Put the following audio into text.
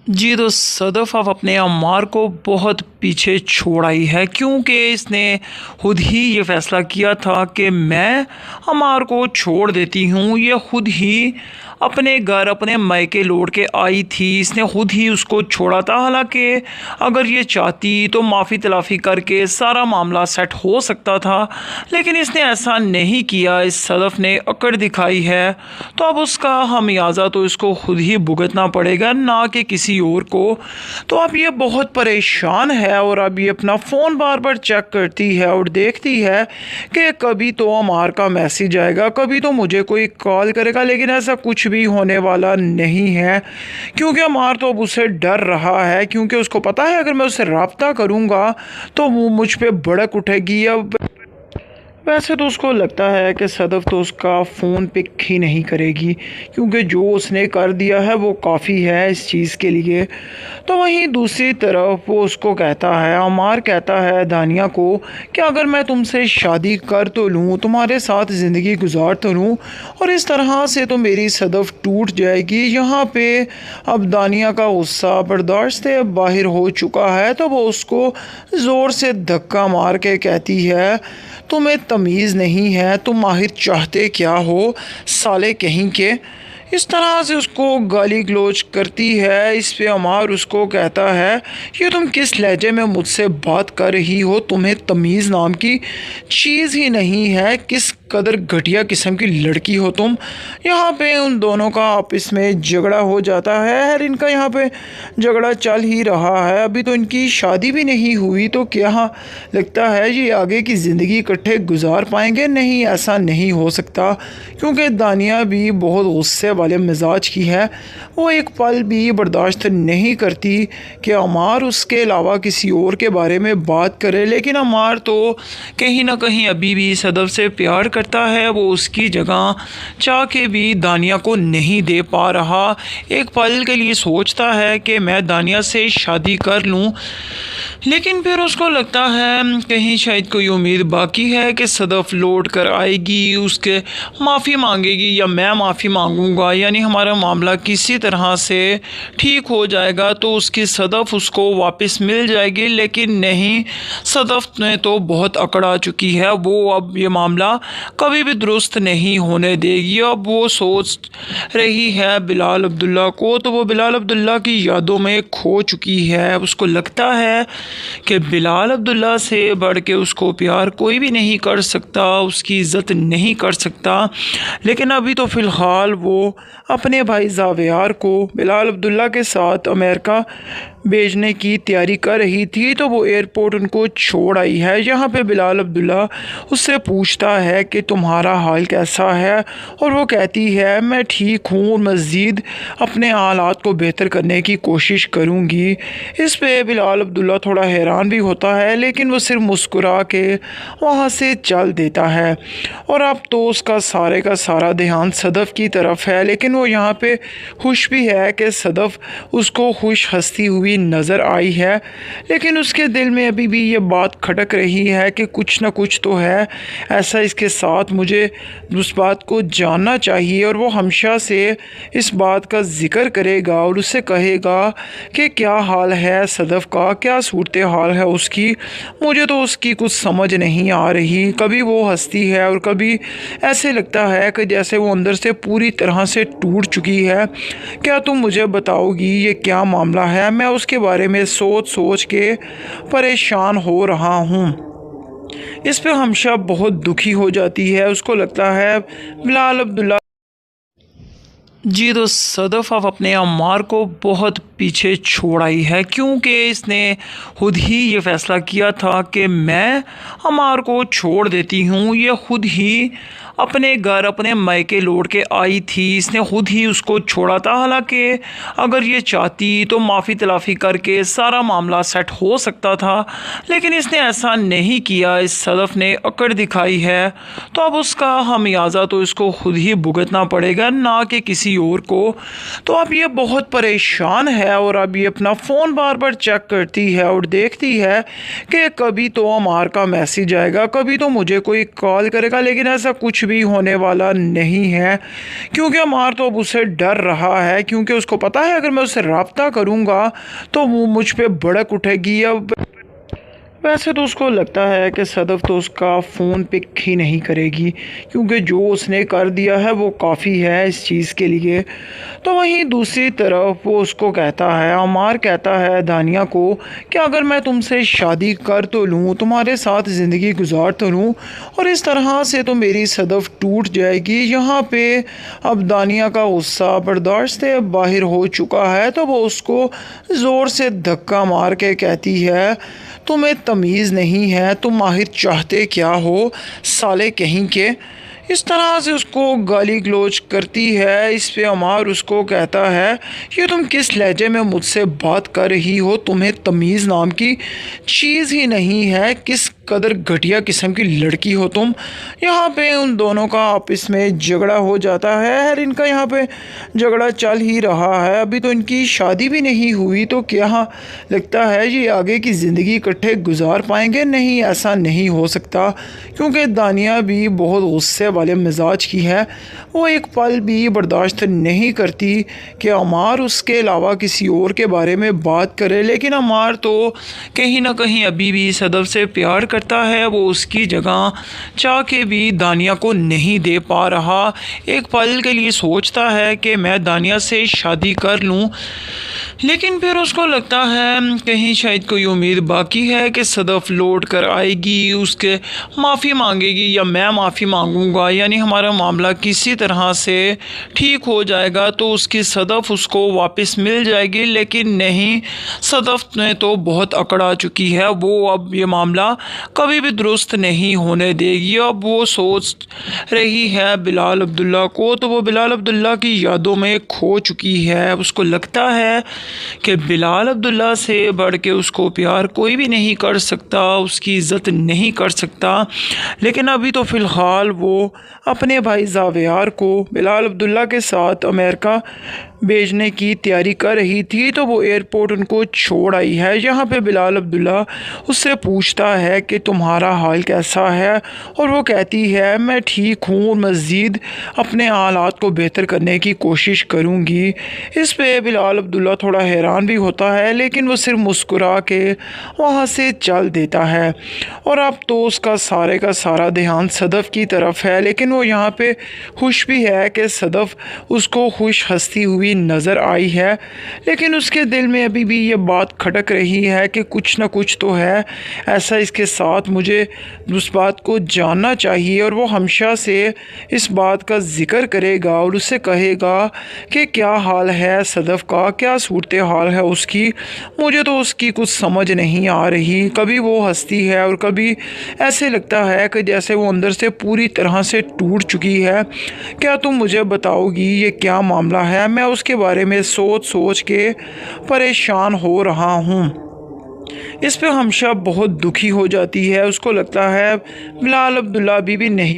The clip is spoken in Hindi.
जी, तो सदफ़ अब अपने अम्मार को बहुत पीछे छोड़ आई है, क्योंकि इसने खुद ही ये फ़ैसला किया था कि मैं अम्मार को छोड़ देती हूँ। ये खुद ही अपने घर, अपने मायके लौट के आई थी। इसने खुद ही उसको छोड़ा था। हालाँकि अगर ये चाहती तो माफ़ी तलाफ़ी करके सारा मामला सेट हो सकता था, लेकिन इसने ऐसा नहीं किया। इस सदफ़ ने अकड़ दिखाई है, तो अब उसका खमियाज़ा तो इसको खुद ही भुगतना पड़ेगा, ना कि किसी और को। तो अब ये बहुत परेशान है और अब ये अपना फ़ोन बार बार चेक करती है और देखती है कि कभी तो अमार का मैसेज आएगा, कभी तो मुझे कोई कॉल करेगा, लेकिन ऐसा कुछ भी होने वाला नहीं है, क्योंकि अमार तो अब उससे डर रहा है, क्योंकि उसको पता है अगर मैं उससे रब्ता करूँगा तो वो मुझ पे भड़क उठेगी। अब वैसे तो उसको लगता है कि सदफ़ तो उसका फ़ोन पिक ही नहीं करेगी, क्योंकि जो उसने कर दिया है वो काफ़ी है इस चीज़ के लिए। तो वहीं दूसरी तरफ वो उसको कहता है, अमार कहता है दानिया को कि अगर मैं तुमसे शादी कर तो लूँ, तुम्हारे साथ ज़िंदगी गुजार तो लूँ, और इस तरह से तो मेरी सदफ़ टूट जाएगी। यहाँ पे अब दानिया का गुस्सा बर्दाश्त से बाहर हो चुका है, तो वो उसको ज़ोर से धक्का मार के कहती है, तुम्हें तमीज़ नहीं है, तुम आखिर चाहते क्या हो साले कहीं के। इस तरह से उसको गाली गलौज करती है। इस पे अमार उसको कहता है, ये तुम किस लहजे में मुझसे बात कर रही हो, तुम्हें तमीज़ नाम की चीज़ ही नहीं है, किस कदर घटिया किस्म की लड़की हो तुम। यहाँ पे उन दोनों का आपस में झगड़ा हो जाता है। और इनका यहाँ पे झगड़ा चल ही रहा है, अभी तो इनकी शादी भी नहीं हुई, तो क्या लगता है ये आगे की ज़िंदगी इकट्ठे गुजार पाएंगे? नहीं, ऐसा नहीं हो सकता, क्योंकि दानिया भी बहुत गुस्से वाले मिजाज की है। वो एक पल भी बर्दाश्त नहीं करती कि अमार उसके अलावा किसी और के बारे में बात करे, लेकिन अमार तो कहीं ना कहीं अभी भी सदफ़ से प्यार करता है। वो उसकी जगह चाह के भी दानिया को नहीं दे पा रहा। एक पल के लिए सोचता है कि मैं दानिया से शादी कर लूं, लेकिन फिर उसको लगता है कहीं शायद कोई उम्मीद बाकी है कि सदफ़ लौट कर आएगी, उसके माफ़ी मांगेगी या मैं माफ़ी मांगूंगा, यानी हमारा मामला किसी तरह से ठीक हो जाएगा, तो उसकी सदफ़ उसको वापस मिल जाएगी। लेकिन नहीं, सदफ़ ने तो बहुत अकड़ा चुकी है। वो अब ये मामला कभी भी दुरुस्त नहीं होने देगी। अब वो सोच रही है बिलाल अब्दुल्ला को, तो वो बिलाल अब्दुल्ला की यादों में खो चुकी है। उसको लगता है कि बिलाल अब्दुल्ला से बढ़ के उसको प्यार कोई भी नहीं कर सकता, उसकी इज़्ज़त नहीं कर सकता। लेकिन अभी तो फ़िलहाल वो अपने भाई ज़ावियार को बिलाल अब्दुल्ला के साथ अमेरिका भेजने की तैयारी कर रही थी, तो वो एयरपोर्ट उनको छोड़ आई है। यहाँ पे बिलाल अब्दुल्ला उससे पूछता है कि तुम्हारा हाल कैसा है, और वो कहती है मैं ठीक हूँ, मज़ीद अपने हालात को बेहतर करने की कोशिश करूँगी। इस पे बिलाल अब्दुल्ला थोड़ा हैरान भी होता है, लेकिन वो सिर्फ मुस्कुरा के वहाँ से चल देता है। और अब तो उसका सारे का सारा ध्यान सदफ़ की तरफ है, लेकिन वो यहाँ पे खुश भी है कि सदफ़ उसको खुश हंसती हुई नज़र आई है। लेकिन उसके दिल में अभी भी ये बात खटक रही है कि कुछ ना कुछ तो है ऐसा इसके साथ, मुझे उस बात को जानना चाहिए। और वो हमेशा से इस बात का ज़िक्र करेगा और उससे कहेगा कि क्या हाल है सदफ़ का, क्या सूरत हाल है उसकी, मुझे तो उसकी कुछ समझ नहीं आ रही। कभी वो हंसती है और कभी ऐसे लगता है कि जैसे वो अंदर से पूरी तरह से टूट चुकी है। क्या तुम मुझे बताओगी ये क्या मामला है? मैं उसके बारे में सोच सोच के परेशान हो रहा हूँ। इस पे हमशा बहुत दुखी हो जाती है। उसको लगता है बिलाल अब्दुल्ला। जी, तो सदफ़ अब अपने अम्मार को बहुत पीछे छोड़ आई है, क्योंकि इसने खुद ही ये फ़ैसला किया था कि मैं अम्मार को छोड़ देती हूँ। ये खुद ही अपने घर, अपने मायके लौट के आई थी। इसने खुद ही उसको छोड़ा था। हालांकि अगर ये चाहती तो माफ़ी तलाफ़ी करके सारा मामला सेट हो सकता था, लेकिन इसने ऐसा नहीं किया। इस सदफ़ ने अकड़ दिखाई है, तो अब उसका खमियाज़ा तो इसको खुद ही भुगतना पड़ेगा, ना कि किसी और को। तो अब ये बहुत परेशान है और अब ये अपना फ़ोन बार बार चेक करती है और देखती है कि कभी तो अमार का मैसेज आएगा, कभी तो मुझे कोई कॉल करेगा, लेकिन ऐसा कुछ भी होने वाला नहीं है, क्योंकि अमार तो अब उससे डर रहा है, क्योंकि उसको पता है अगर मैं उससे रब्ता करूँगा तो वो मुझ पे भड़क उठेगी। अब वैसे तो उसको लगता है कि सदफ़ तो उसका फ़ोन पिक ही नहीं करेगी, क्योंकि जो उसने कर दिया है वो काफ़ी है इस चीज़ के लिए। तो वहीं दूसरी तरफ वो उसको कहता है, अमार कहता है दानिया को कि अगर मैं तुमसे शादी कर तो लूँ, तुम्हारे साथ ज़िंदगी गुजार तो लूँ, और इस तरह से तो मेरी सदफ़ टूट जाएगी। यहाँ पे अब दानिया का गुस्सा बर्दाश्त से बाहर हो चुका है, तो वो उसको ज़ोर से धक्का मार के कहती है, तुम्हें तमीज़ नहीं है, तुम आखिर चाहते क्या हो साले कहीं के। इस तरह से उसको गाली गलौज करती है। इस पे अमार उसको कहता है, ये तुम किस लहजे में मुझसे बात कर रही हो, तुम्हें तमीज़ नाम की चीज़ ही नहीं है, किस कदर घटिया किस्म की लड़की हो तुम। यहाँ पे उन दोनों का आपस में झगड़ा हो जाता है। और इनका यहाँ पे झगड़ा चल ही रहा है, अभी तो इनकी शादी भी नहीं हुई, तो क्या लगता है ये आगे की ज़िंदगी इकट्ठे गुजार पाएंगे? नहीं, ऐसा नहीं हो सकता, क्योंकि दानिया भी बहुत गुस्से वाले मिजाज की है। वो एक पल भी बर्दाश्त नहीं करती कि अमार उसके अलावा किसी और के बारे में बात करे। लेकिन अमार तो कहीं ना कहीं अभी भी सदफ़ से प्यार करता है, वो उसकी जगह चाह के भी दानिया को नहीं दे पा रहा। एक पल के लिए सोचता है कि मैं दानिया से शादी कर लूं, लेकिन फिर उसको लगता है कहीं शायद कोई उम्मीद बाकी है कि सदफ़ लौट कर आएगी, उसके माफ़ी मांगेगी या मैं माफ़ी मांगूंगा, यानी हमारा मामला किसी तरह से ठीक हो जाएगा, तो उसकी सदफ़ उसको वापस मिल जाएगी। लेकिन नहीं, सदफ़ ने तो बहुत अकड़ा चुकी है, वो अब ये मामला कभी भी दुरुस्त नहीं होने देगी। अब वो सोच रही है बिलाल अब्दुल्ला को, तो वो बिलाल अब्दुल्ला की यादों में खो चुकी है। उसको लगता है कि बिलाल अब्दुल्ला से बढ़ के उसको प्यार कोई भी नहीं कर सकता, उसकी इज़्ज़त नहीं कर सकता। लेकिन अभी तो फ़िलहाल वो अपने भाई ज़ावियार को बिलाल अब्दुल्ला के साथ अमेरिका भेजने की तैयारी कर रही थी, तो वो एयरपोर्ट उनको छोड़ आई है। यहाँ पे बिलाल अब्दुल्ला उससे पूछता है कि तुम्हारा हाल कैसा है, और वो कहती है मैं ठीक हूँ और मज़ीद अपने हालात को बेहतर करने की कोशिश करूँगी। इस पे बिलाल अब्दुल्ला थोड़ा हैरान भी होता है, लेकिन वो सिर्फ मुस्कुरा के वहाँ से चल देता है। और अब तो उसका सारे का सारा ध्यान सदफ़ की तरफ है, लेकिन वो यहाँ पे खुश भी है कि सदफ़ उसको खुश हंसती हुई नज़र आई है। लेकिन उसके दिल में अभी भी ये बात खटक रही है कि कुछ ना कुछ तो है ऐसा इसके साथ, मुझे उस बात को जानना चाहिए। और वो हमेशा से इस बात का ज़िक्र करेगा और उससे कहेगा कि क्या हाल है सदफ़ का, क्या सूरत हाल है उसकी, मुझे तो उसकी कुछ समझ नहीं आ रही। कभी वो हंसती है और कभी ऐसे लगता है कि जैसे वो अंदर से पूरी तरह से टूट चुकी है। क्या तुम मुझे बताओगी ये क्या मामला है? मैं उसके बारे में सोच सोच के परेशान हो रहा हूँ। इस पे हमशा बहुत दुखी हो जाती है। उसको लगता है बिलाल अब्दुल्ला अभी भी नहीं